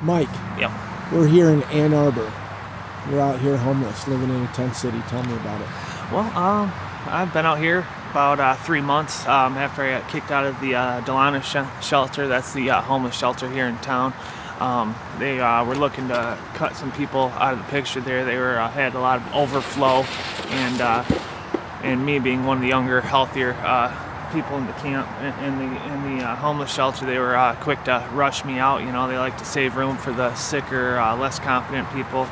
Mike, Yep. we're here in Ann Arbor. You're out here homeless, living in a tent city. Tell me about it. Well, I've been out here about 3 months after I got kicked out of the Delano shelter. That's the homeless shelter here in town. They were looking to cut some people out of the picture there. They had a lot of overflow, and me being one of the younger, healthier people in the camp, in the homeless shelter, they were quick to rush me out. You know, they like to save room for the sicker, less competent people.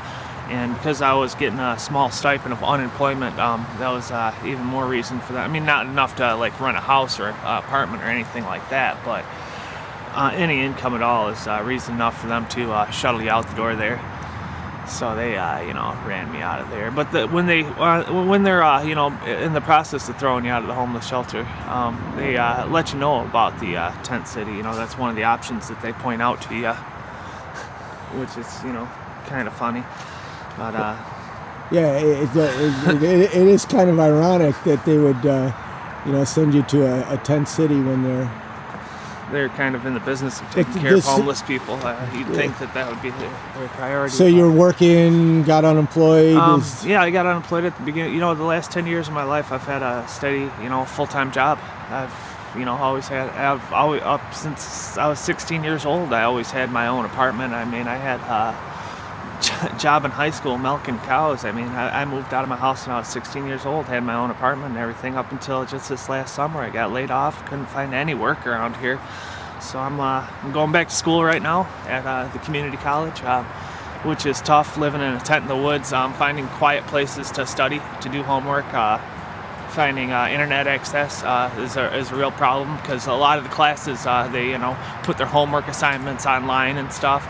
And because I was getting a small stipend of unemployment, that was even more reason for that. I mean, not enough to like rent a house or apartment or anything like that, but any income at all is reason enough for them to shuttle you out the door there. So they, ran me out of there. But when they're, in the process of throwing you out of the homeless shelter, they let you know about the tent city. You know, that's one of the options that they point out to you, which is, kind of funny. But yeah, it is kind of ironic that they would, send you to a tent city when they're kind of in the business of taking care of homeless people. You'd think that would be their priority. So you're working, got unemployed? Yeah, I got unemployed at the beginning. The last 10 years of my life, I've had a steady, full-time job. I've always, up since I was 16 years old, I always had my own apartment. I mean, I had job in high school milking cows. I mean, I moved out of my house when I was 16 years old, had my own apartment and everything up until just this last summer. I got laid off, couldn't find any work around here. So I'm going back to school right now at the community college, which is tough, living in a tent in the woods, finding quiet places to study, to do homework. Finding internet access is a real problem, because a lot of the classes, they put their homework assignments online and stuff.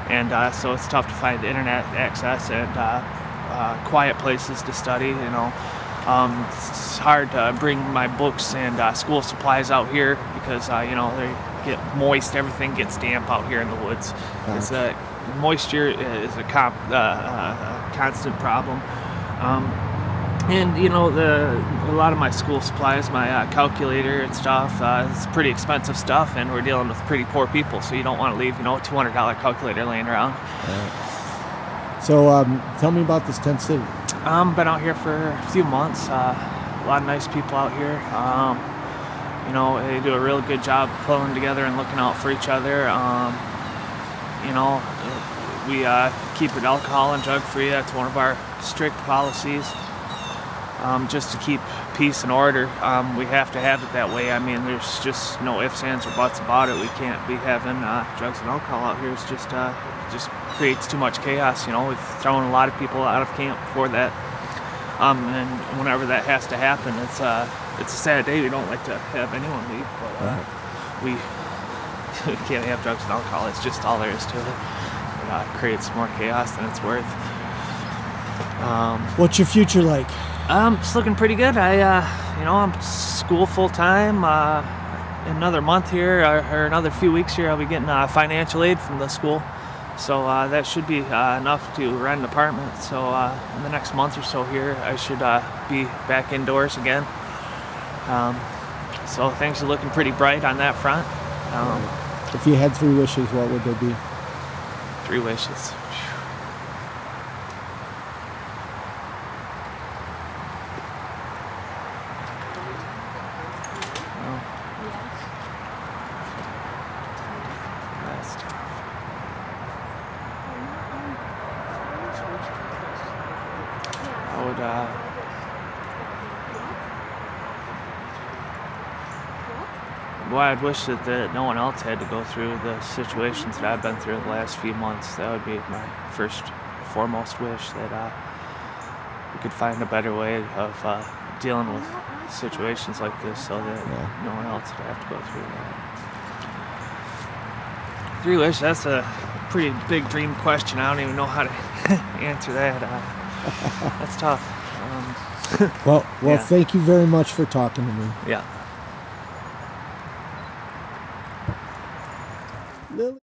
And so it's tough to find internet access and quiet places to study. It's hard to bring my books and school supplies out here because they get moist. Everything gets damp out here in the woods. It's moisture is a constant problem. And a lot of my school supplies, my calculator and stuff, it's pretty expensive stuff, and we're dealing with pretty poor people, so you don't want to leave, a $200 calculator laying around. Right. So tell me about this tent city. Been out here for a few months. A lot of nice people out here. They do a really good job pulling together and looking out for each other. We keep it alcohol and drug free. That's one of our strict policies. Just to keep peace and order, we have to have it that way. I mean, there's just no ifs, ands, or buts about it. We can't be having drugs and alcohol out here. It's just creates too much chaos. We've thrown a lot of people out of camp for that, and whenever that has to happen, it's a sad day. We don't like to have anyone leave, but we can't have drugs and alcohol. It's just all there is to it. It creates more chaos than it's worth. What's your future like? It's looking pretty good. I'm school full time. Another month here, or another few weeks here, I'll be getting financial aid from the school. So that should be enough to rent an apartment. So in the next month or so here, I should be back indoors again. So things are looking pretty bright on that front. If you had 3 wishes, what would they be? 3 wishes. I'd wish that no one else had to go through the situations that I've been through the last few months. That would be my foremost wish, that we could find a better way of dealing with situations like this, so that no one else would have to go through that. 3 wishes, that's a pretty big dream question. I don't even know how to answer that. That's tough. Well, yeah. Thank you very much for talking to me. Yeah. Lily.